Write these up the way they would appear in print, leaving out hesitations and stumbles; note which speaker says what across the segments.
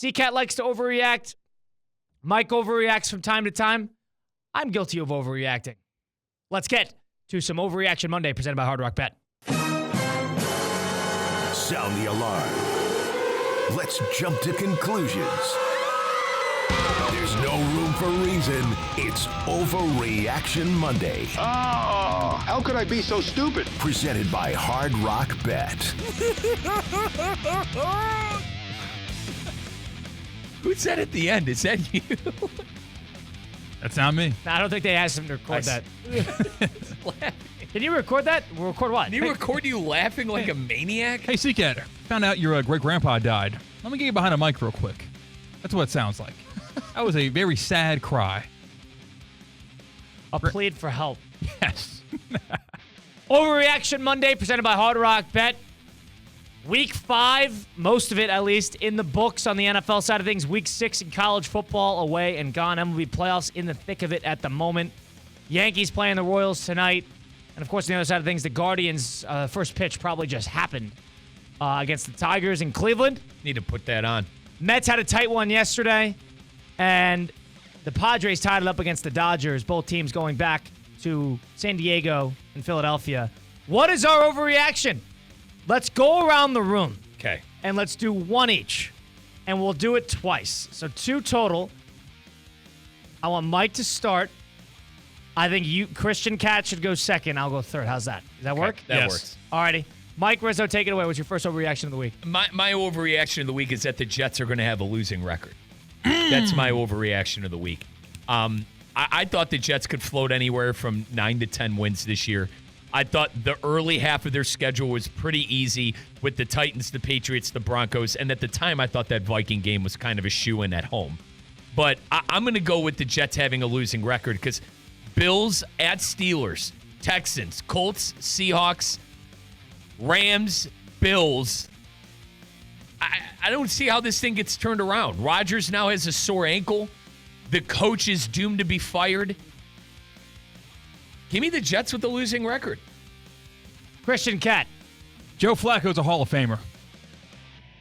Speaker 1: C-Cat likes to overreact. Mike overreacts from time to time. I'm guilty of overreacting. Let's get to some Overreaction Monday presented by Hard Rock Bet.
Speaker 2: Sound the alarm. Let's jump to conclusions. There's no room for reason. It's Overreaction Monday.
Speaker 3: Oh, how could I be so stupid?
Speaker 2: Presented by Hard Rock Bet.
Speaker 4: Who said at the end? Is that you?
Speaker 5: That's not me.
Speaker 1: I don't think they asked him to record that. Can you record that? We'll record what?
Speaker 4: Can you record you laughing like a maniac?
Speaker 5: Hey, Seacat, found out your great-grandpa died. Let me get you behind a mic real quick. That's what it sounds like. That was a very sad cry.
Speaker 1: A plead for help.
Speaker 5: Yes.
Speaker 1: Overreaction Monday presented by Hard Rock Bet. Week 5, most of it at least, in the books on the NFL side of things. Week 6 in college football away and gone. MLB playoffs in the thick of it at the moment. Yankees playing the Royals tonight. And, of course, on the other side of things, the Guardians' first pitch probably just happened against the Tigers in Cleveland.
Speaker 4: Need to put that on.
Speaker 1: Mets had a tight one yesterday. And the Padres tied it up against the Dodgers. Both teams going back to San Diego and Philadelphia. What is our overreaction? Let's go around the room.
Speaker 4: Okay.
Speaker 1: And let's do one each. And we'll do it twice. So 2 total. I want Mike to start. I think Christian Cat should go second. I'll go third. How's that? Does that work?
Speaker 4: That works.
Speaker 1: Alrighty. Mike Rizzo, take it away. What's your first overreaction of the week?
Speaker 4: My overreaction of the week is that the Jets are going to have a losing record. That's my overreaction of the week. I thought the Jets could float anywhere from 9 to 10 wins this year. I thought the early half of their schedule was pretty easy with the Titans, the Patriots, the Broncos, and at the time I thought that Viking game was kind of a shoo-in at home. But I'm going to go with the Jets having a losing record because Bills at Steelers, Texans, Colts, Seahawks, Rams, Bills. I don't see how this thing gets turned around. Rodgers now has a sore ankle. The coach is doomed to be fired. Give me the Jets with the losing record.
Speaker 1: Christian Cat.
Speaker 5: Joe Flacco's a Hall of Famer.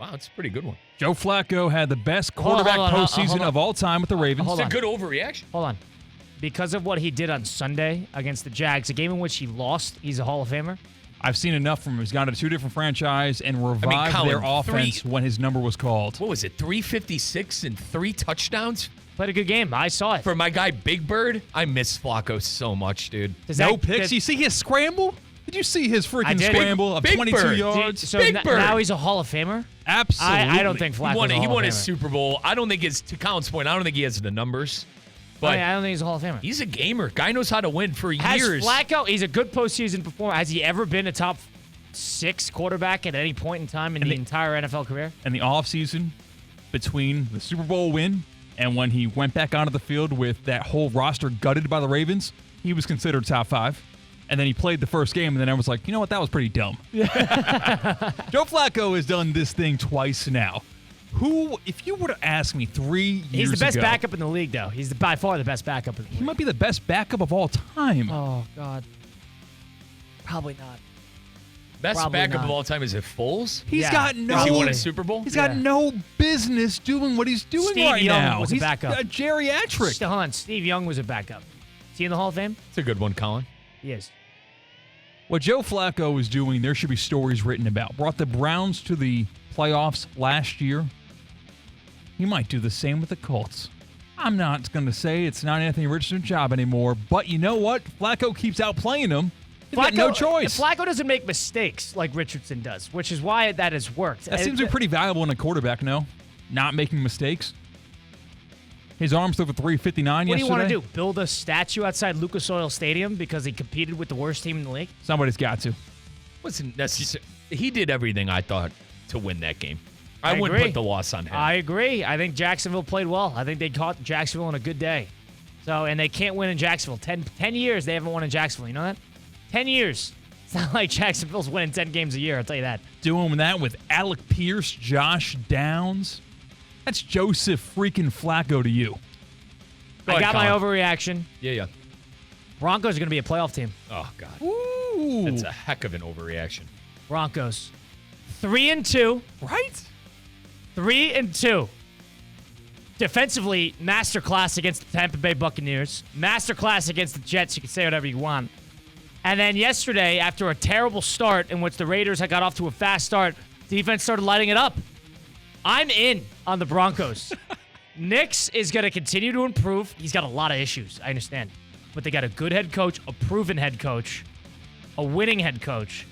Speaker 4: Wow, that's a pretty good one.
Speaker 5: Joe Flacco had the best quarterback postseason of all time with the Ravens.
Speaker 4: It's a good overreaction.
Speaker 1: Hold on. Because of what he did on Sunday against the Jags, a game in which he lost, he's a Hall of Famer?
Speaker 5: I've seen enough from him. He's gone to 2 different franchises and revived
Speaker 4: Colin,
Speaker 5: their offense when his number was called.
Speaker 4: What was it, 356 and 3 touchdowns?
Speaker 1: Played a good game. I saw it.
Speaker 4: For my guy Big Bird, I miss Flacco so much, dude.
Speaker 5: No picks. You see his scramble? Did you see his freaking scramble of
Speaker 4: Big
Speaker 5: 22
Speaker 4: Bird.
Speaker 5: yards?
Speaker 1: So
Speaker 4: Big Bird.
Speaker 1: now he's a Hall of Famer?
Speaker 5: Absolutely.
Speaker 1: I don't think Flacco's
Speaker 4: He won his
Speaker 1: Famer.
Speaker 4: Super Bowl. I don't think to Colin's point, I don't think he has the numbers. But
Speaker 1: I don't think he's a Hall of Famer.
Speaker 4: He's a gamer. Guy knows how to win for
Speaker 1: Has
Speaker 4: years.
Speaker 1: Flacco, he's a good postseason performer. Has he ever been a top 6 quarterback at any point in time in the entire NFL career?
Speaker 5: In the offseason, between the Super Bowl win and when he went back onto the field with that whole roster gutted by the Ravens, he was considered top 5. And then he played the first game, and then I was like, you know what? That was pretty dumb. Joe Flacco has done this thing twice now. Who, if you were to ask me 3 years ago...
Speaker 1: He's the best backup in the league, though. He's by far the best backup in the league.
Speaker 5: He might be the best backup of all time.
Speaker 1: Oh, God. Probably not.
Speaker 4: Best
Speaker 1: Probably
Speaker 4: backup
Speaker 1: not.
Speaker 4: of all time is it Foles?
Speaker 5: He's got no...
Speaker 4: Has he won a Super Bowl?
Speaker 5: He's got no business doing what he's doing
Speaker 1: Steve
Speaker 5: right
Speaker 1: Young
Speaker 5: now.
Speaker 1: was a
Speaker 5: He's
Speaker 1: backup.
Speaker 5: a geriatric.
Speaker 1: Hold on. Steve Young was a backup. Is he in the Hall of Fame?
Speaker 4: It's a good one, Colin.
Speaker 1: He is.
Speaker 5: What Joe Flacco is doing, there should be stories written about. Brought the Browns to the playoffs last year. He might do the same with the Colts. I'm not going to say it's not Anthony Richardson's job anymore, but you know what? Flacco keeps outplaying him. He's got no choice.
Speaker 1: Flacco doesn't make mistakes like Richardson does, which is why that has worked.
Speaker 5: That seems to be pretty valuable in a quarterback, no? Not making mistakes. His arms threw for 359
Speaker 1: What do
Speaker 5: yesterday.
Speaker 1: you want to do? Build a statue outside Lucas Oil Stadium because he competed with the worst team in the league?
Speaker 5: Somebody's got to.
Speaker 4: Wasn't necessary. He did everything I thought to win that game. I wouldn't
Speaker 1: agree.
Speaker 4: put the loss on him.
Speaker 1: I agree. I think Jacksonville played well. I think they caught Jacksonville on a good day. And they can't win in Jacksonville. 10 years they haven't won in Jacksonville. You know that? 10 years. It's not like Jacksonville's winning 10 games a year, I'll tell you that.
Speaker 5: Doing that with Alec Pierce, Josh Downs. That's Joseph freaking Flacco to you.
Speaker 4: Go
Speaker 1: I
Speaker 4: ahead,
Speaker 1: got my
Speaker 4: Colin.
Speaker 1: overreaction.
Speaker 4: Yeah.
Speaker 1: Broncos are going to be a playoff team.
Speaker 4: Oh, God.
Speaker 5: Ooh.
Speaker 4: That's a heck of an overreaction.
Speaker 1: Broncos. 3-2.
Speaker 5: Right?
Speaker 1: 3-2. Defensively, masterclass against the Tampa Bay Buccaneers. Masterclass against the Jets. You can say whatever you want. And then yesterday, after a terrible start in which the Raiders had got off to a fast start, defense started lighting it up. I'm in on the Broncos. Nix is going to continue to improve. He's got a lot of issues, I understand. But they got a good head coach, a proven head coach, a winning head coach,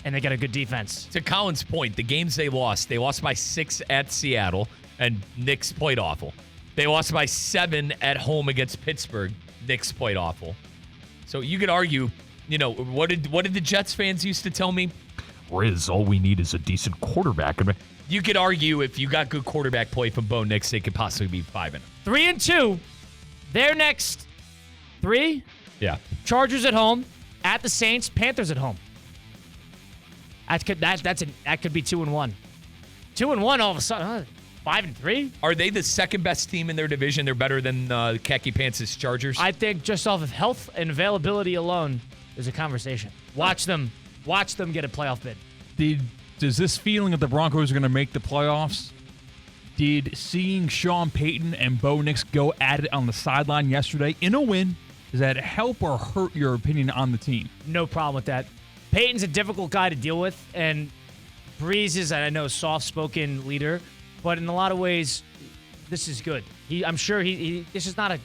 Speaker 1: and they got a good defense.
Speaker 4: To Colin's point, the games they lost by 6 at Seattle, and Nix played awful. They lost by 7 at home against Pittsburgh. Nix played awful. So you could argue, what did the Jets fans used to tell me?
Speaker 5: Riz, all we need is a decent quarterback.
Speaker 4: You could argue if you got good quarterback play from Bo Nix, they could possibly be 5-0.
Speaker 1: 3-2. Their next 3.
Speaker 4: Yeah.
Speaker 1: Chargers at home, at the Saints, Panthers at home. That could be 2-1. 2-1 all of a sudden. 5-3.
Speaker 4: Are they the second best team in their division? They're better than Khaki Pants' Chargers?
Speaker 1: I think just off of health and availability alone, there's a conversation. Watch them get a playoff bid.
Speaker 5: Does this feeling that the Broncos are going to make the playoffs, did seeing Sean Payton and Bo Nix go at it on the sideline yesterday in a win, does that help or hurt your opinion on the team?
Speaker 1: No problem with that. Payton's a difficult guy to deal with, and Breeze is, I know, a soft-spoken leader, but in a lot of ways, this is good. I'm sure this is not a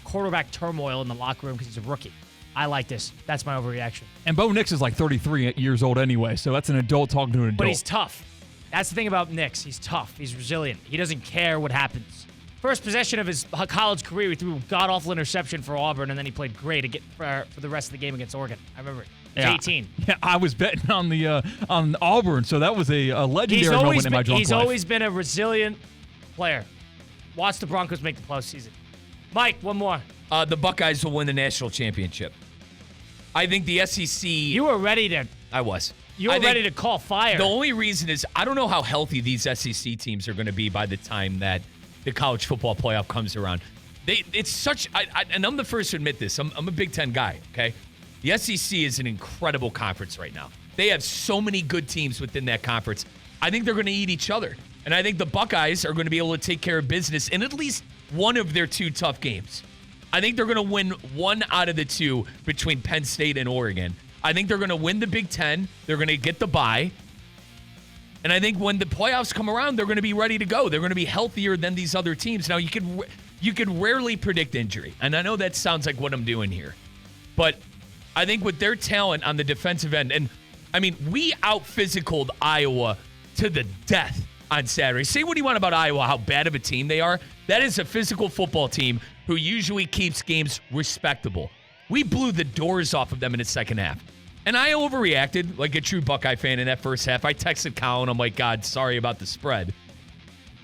Speaker 1: quarterback turmoil in the locker room because he's a rookie. I like this. That's my overreaction.
Speaker 5: And Bo Nix is like 33 years old anyway, so that's an adult talking to an adult.
Speaker 1: But he's tough. That's the thing about Nix. He's tough. He's resilient. He doesn't care what happens. First possession of his college career, he threw a god-awful interception for Auburn, and then he played great for the rest of the game against Oregon. I remember it. He was 18.
Speaker 5: Yeah, I was betting on Auburn, so that was a legendary moment in my drunk life.
Speaker 1: He's always been a resilient player. Watch the Broncos make the postseason. Mike, one more.
Speaker 4: The Buckeyes will win the national championship. I think the SEC...
Speaker 1: You were ready to...
Speaker 4: I was.
Speaker 1: You were ready to call fire.
Speaker 4: The only reason is I don't know how healthy these SEC teams are going to be by the time that the college football playoff comes around. It's such... and I'm the first to admit this. I'm a Big Ten guy, okay? The SEC is an incredible conference right now. They have so many good teams within that conference. I think they're going to eat each other. And I think the Buckeyes are going to be able to take care of business in at least one of their 2 tough games. I think they're going to win 1 out of the 2 between Penn State and Oregon. I think they're going to win the Big Ten. They're going to get the bye. And I think when the playoffs come around, they're going to be ready to go. They're going to be healthier than these other teams. Now, you could rarely predict injury. And I know that sounds like what I'm doing here. But I think with their talent on the defensive end, and I mean, we out-physicaled Iowa to the death on Saturday. Say what you want about Iowa, how bad of a team they are. That is a physical football team who usually keeps games respectable. We blew the doors off of them in the second half. And I overreacted like a true Buckeye fan in that first half. I texted Colin. I'm like, God, sorry about the spread.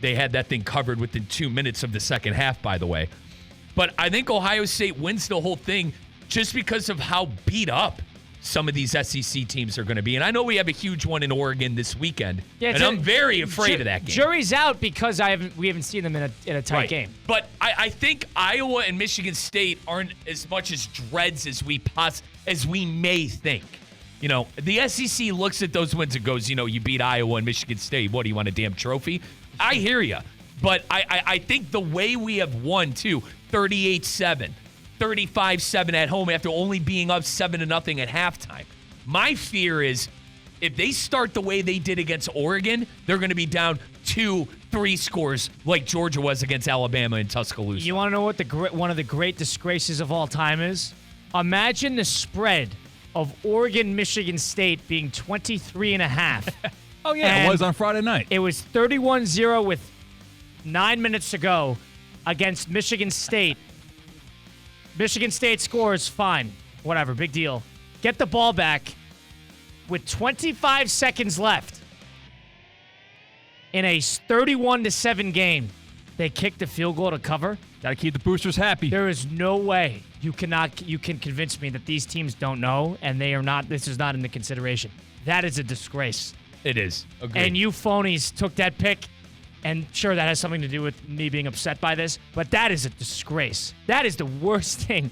Speaker 4: They had that thing covered within 2 minutes of the second half, by the way. But I think Ohio State wins the whole thing just because of how beat up some of these SEC teams are going to be. And I know we have a huge one in Oregon this weekend, and I'm very afraid of that game.
Speaker 1: Jury's out because we haven't seen them in a tight game.
Speaker 4: But I think Iowa and Michigan State aren't as much as dreads as we may think. You know, the SEC looks at those wins and goes, you beat Iowa and Michigan State. What, do you want a damn trophy? I hear you. But I think the way we have won, too, 38-7. 35-7 at home after only being up 7-0 at halftime. My fear is if they start the way they did against Oregon, they're going to be down 2-3 scores like Georgia was against Alabama in Tuscaloosa.
Speaker 1: You want to know what one of the great disgraces of all time is? Imagine the spread of Oregon-Michigan State being 23.5.
Speaker 5: Oh, yeah, it was on Friday night.
Speaker 1: It was 31-0 with 9 minutes to go against Michigan State. Michigan State scores, fine. Whatever, big deal. Get the ball back with 25 seconds left. In a 31-7 game, they kicked the field goal to cover.
Speaker 5: Got to keep the boosters happy.
Speaker 1: There is no way you can convince me that these teams don't know and they are not. This is not in the consideration. That is a disgrace.
Speaker 4: It is. Agreed.
Speaker 1: And you phonies took that pick. And sure, that has something to do with me being upset by this, but that is a disgrace. That is the worst thing.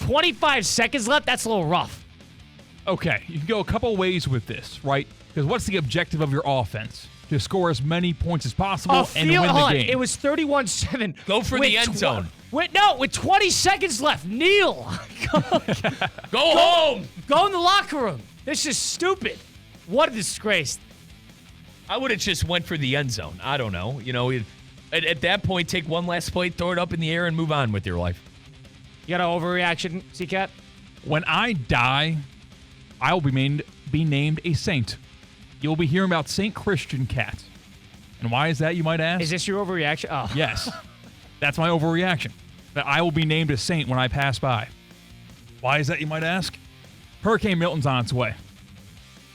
Speaker 1: 25 seconds left? That's a little rough.
Speaker 5: Okay, you can go a couple ways with this, right? Because what's the objective of your offense? to score as many points as possible and win
Speaker 1: hold
Speaker 5: the
Speaker 1: on.
Speaker 5: game.
Speaker 1: It was 31-7.
Speaker 4: Go for the end zone.
Speaker 1: With 20 seconds left. Kneel.
Speaker 4: Go home.
Speaker 1: Go in the locker room. This is stupid. What a disgrace.
Speaker 4: I would have just went for the end zone. I don't know. At that point, take one last play, throw it up in the air, and move on with your life.
Speaker 1: You got an overreaction, C-Cat?
Speaker 5: When I die, I will be named a saint. You'll be hearing about Saint Christian Cat. And why is that, you might ask?
Speaker 1: Is this your overreaction? Oh.
Speaker 5: Yes. That's my overreaction. That I will be named a saint when I pass by. Why is that, you might ask? Hurricane Milton's on its way.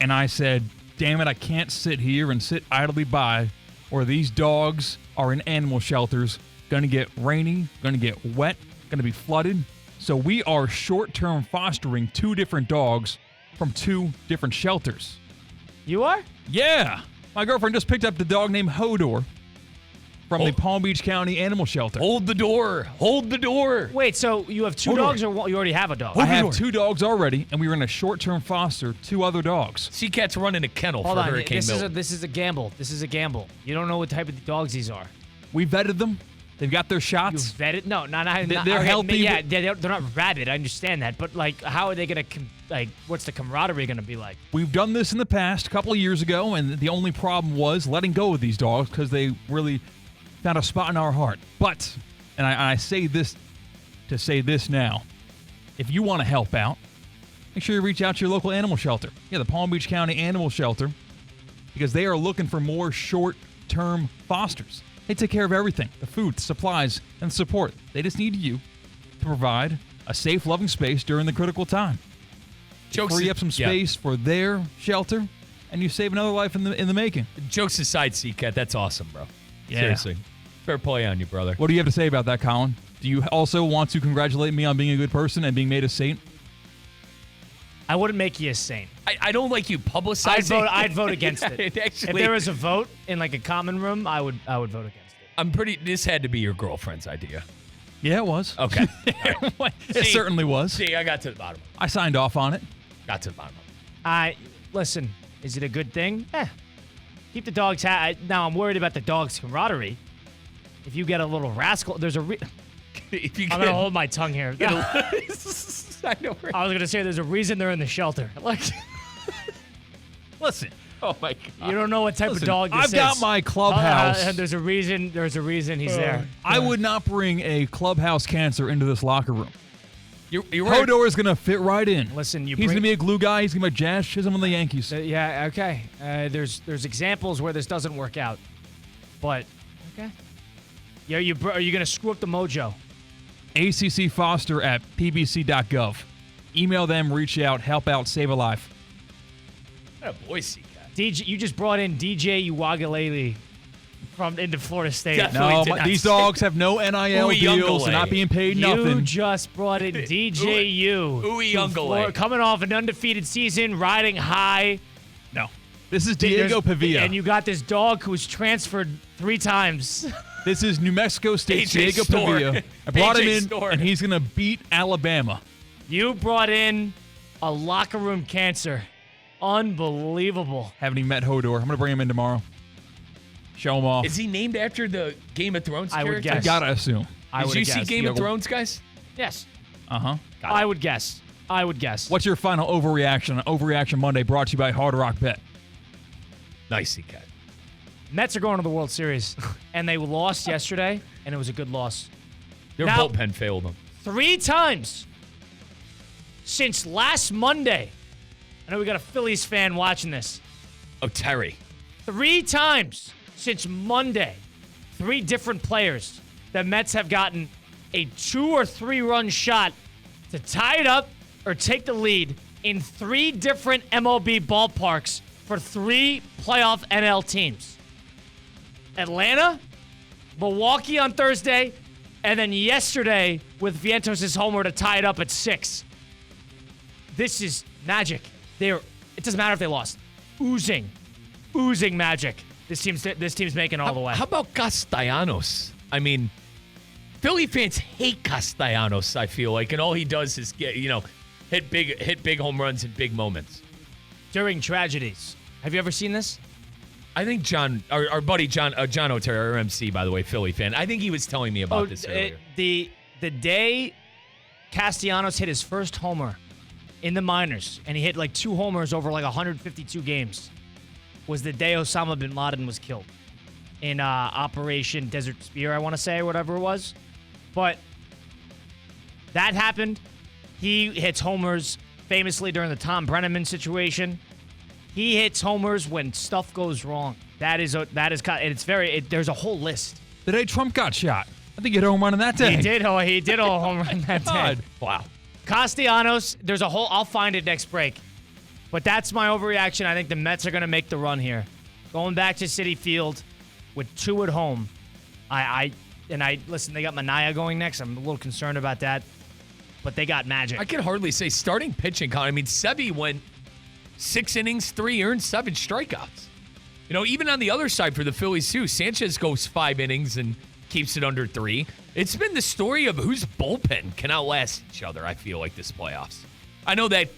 Speaker 5: And I said, damn it, I can't sit here and sit idly by where these dogs are in animal shelters, going to get rainy, going to get wet, going to be flooded. So we are short-term fostering 2 different dogs from 2 different shelters.
Speaker 1: You are?
Speaker 5: Yeah. My girlfriend just picked up the dog named Hodor from the Palm Beach County Animal Shelter.
Speaker 4: Hold the door. Hold the door.
Speaker 1: Wait, so you have 2 dogs or you already have a dog?
Speaker 5: I have 2 dogs already, and we were in a short-term foster 2 other dogs.
Speaker 4: Sea-Cat's running a kennel
Speaker 1: Hold
Speaker 4: for
Speaker 1: on.
Speaker 4: Hurricane Milton.
Speaker 1: This is a gamble. This is a gamble. You don't know what type of dogs these are.
Speaker 5: We vetted them. They've got their
Speaker 1: You
Speaker 5: shots.
Speaker 1: vetted? No, not
Speaker 5: They're
Speaker 1: okay,
Speaker 5: healthy.
Speaker 1: Yeah, they're not rabid. I understand that, but like, how are they gonna what's the camaraderie gonna be like?
Speaker 5: We've done this in the past, a couple of years ago, and the only problem was letting go of these dogs because they really found a spot in our heart. But, and I say this to say this now, if you want to help out, make sure you reach out to your local animal shelter. Yeah, the Palm Beach County Animal Shelter, because they are looking for more short-term fosters. They take care of everything, the food, the supplies, and support. They just need you to provide a safe, loving space during the critical time. Free up some space for their shelter, and you save another life in the making.
Speaker 4: Jokes aside, Sea-Cat, that's awesome, bro.
Speaker 5: Yeah.
Speaker 4: Seriously. Fair play on you, brother.
Speaker 5: What do you have to say about that, Colin? Do you also want to congratulate me on being a good person and being made a saint?
Speaker 1: I wouldn't make you a saint.
Speaker 4: I don't like you publicizing.
Speaker 1: I'd vote against it.
Speaker 4: Actually,
Speaker 1: if there was a vote in like a common room, I would vote against it.
Speaker 4: This had to be your girlfriend's idea.
Speaker 5: Yeah, it was.
Speaker 4: Okay.
Speaker 5: It certainly was.
Speaker 4: See, I got to the bottom.
Speaker 5: I signed off on it.
Speaker 4: Got to the bottom of it.
Speaker 1: Listen, is it a good thing? Keep the dogs happy. Now I'm worried about the dog's camaraderie. If you get a little rascal, there's a I'm gonna hold my tongue here.
Speaker 4: I know. Right?
Speaker 1: I was gonna say there's a reason they're in the shelter. Like,
Speaker 5: Listen.
Speaker 4: Oh my God.
Speaker 1: you don't know what type of dog this is.
Speaker 5: I've got my clubhouse.
Speaker 1: And there's a reason he's there.
Speaker 5: I would not bring a clubhouse cancer into this locker room.
Speaker 4: You're right.
Speaker 5: Hodor is going to fit right in.
Speaker 1: Listen,
Speaker 5: he's going to be a glue guy. He's going to be a Jazz Chisholm on the Yankees.
Speaker 1: Yeah, okay. There's examples where this doesn't work out, but okay. Yeah, are you gonna screw up the mojo?
Speaker 5: ACCfoster@pbc.gov. Email them, reach out, help out, save a life.
Speaker 4: What a boy, Sea-Cat.
Speaker 1: DJ, you just brought in DJ Uwagalele into Florida State.
Speaker 5: No, these dogs have no NIL deals. They're not being paid nothing.
Speaker 1: You just brought in DJ U. Coming off an undefeated season, riding high.
Speaker 5: No. This is Diego Pavia.
Speaker 1: And you got this dog who's transferred 3 times.
Speaker 5: This is New Mexico State's Diego
Speaker 4: Storr.
Speaker 5: Pavia. I brought him in,
Speaker 4: Storr.
Speaker 5: and he's going to beat Alabama.
Speaker 1: You brought in a locker room cancer. Unbelievable.
Speaker 5: Haven't even met Hodor. I'm going to bring him in tomorrow. Show him off.
Speaker 4: Is he named after the Game of Thrones
Speaker 1: I would
Speaker 4: character?
Speaker 1: guess.
Speaker 5: I got to assume.
Speaker 4: Did you see Game of Thrones, guys?
Speaker 1: Yes.
Speaker 5: Uh-huh.
Speaker 1: I would guess.
Speaker 5: What's your final overreaction on Overreaction Monday, brought to you by Hard Rock Bet?
Speaker 4: Nice, Sea-Cat.
Speaker 1: Mets are going to the World Series, and they lost yesterday, and it was a good loss.
Speaker 4: Their bullpen failed them.
Speaker 1: 3 times since last Monday. I know we got a Phillies fan watching this.
Speaker 4: Oh, Terry.
Speaker 1: 3 times since Monday, 3 different players. The Mets have gotten a 2 or 3 run shot to tie it up or take the lead in 3 different MLB ballparks for 3 playoff NL teams. Atlanta, Milwaukee on Thursday, and then yesterday with Vientos' homer to tie it up at 6. This is magic. It doesn't matter if they lost. Oozing magic. This team's making all the way.
Speaker 4: How about Castellanos? I mean, Philly fans hate Castellanos, I feel like, and all he does is hit big home runs in big moments.
Speaker 1: During tragedies. Have you ever seen this?
Speaker 4: I think John, our buddy John O'Terry, our MC, by the way, Philly fan. I think he was telling me about this earlier.
Speaker 1: The day Castellanos hit his first homer in the minors, and he hit like 2 homers over like 152 games, was the day Osama bin Laden was killed in Operation Desert Spear, I want to say, or whatever it was. But that happened. He hits homers famously during the Tom Brenneman situation. He hits homers when stuff goes wrong. There's a whole list.
Speaker 5: The day Trump got shot, I think he hit a home run on that day.
Speaker 1: He did a home run that day.
Speaker 4: Wow.
Speaker 1: Castellanos, I'll find it next break. But that's my overreaction. I think the Mets are going to make the run here. Going back to Citi Field with 2 at home. Listen, they got Manaea going next. I'm a little concerned about that. But they got magic.
Speaker 4: I can hardly say starting pitching. I mean, Sevi went 6 innings, 3 earned, 7 strikeouts. You know, even on the other side for the Phillies, too, Sanchez goes 5 innings and keeps it under 3. It's been the story of whose bullpen can outlast each other, I feel like, this playoffs. I know that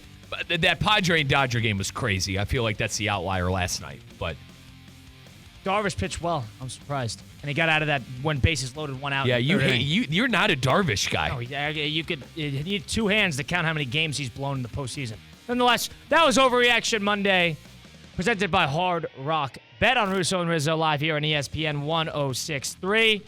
Speaker 4: Padre and Dodger game was crazy. I feel like that's the outlier last night. But
Speaker 1: Darvish pitched well. I'm surprised. And he got out of that when bases loaded, 1 out.
Speaker 4: Yeah, you're not a Darvish guy.
Speaker 1: No, you need 2 hands to count how many games he's blown in the postseason. Nonetheless, that was Overreaction Monday, presented by Hard Rock Bet on Russo and Rizzo live here on ESPN 106.3.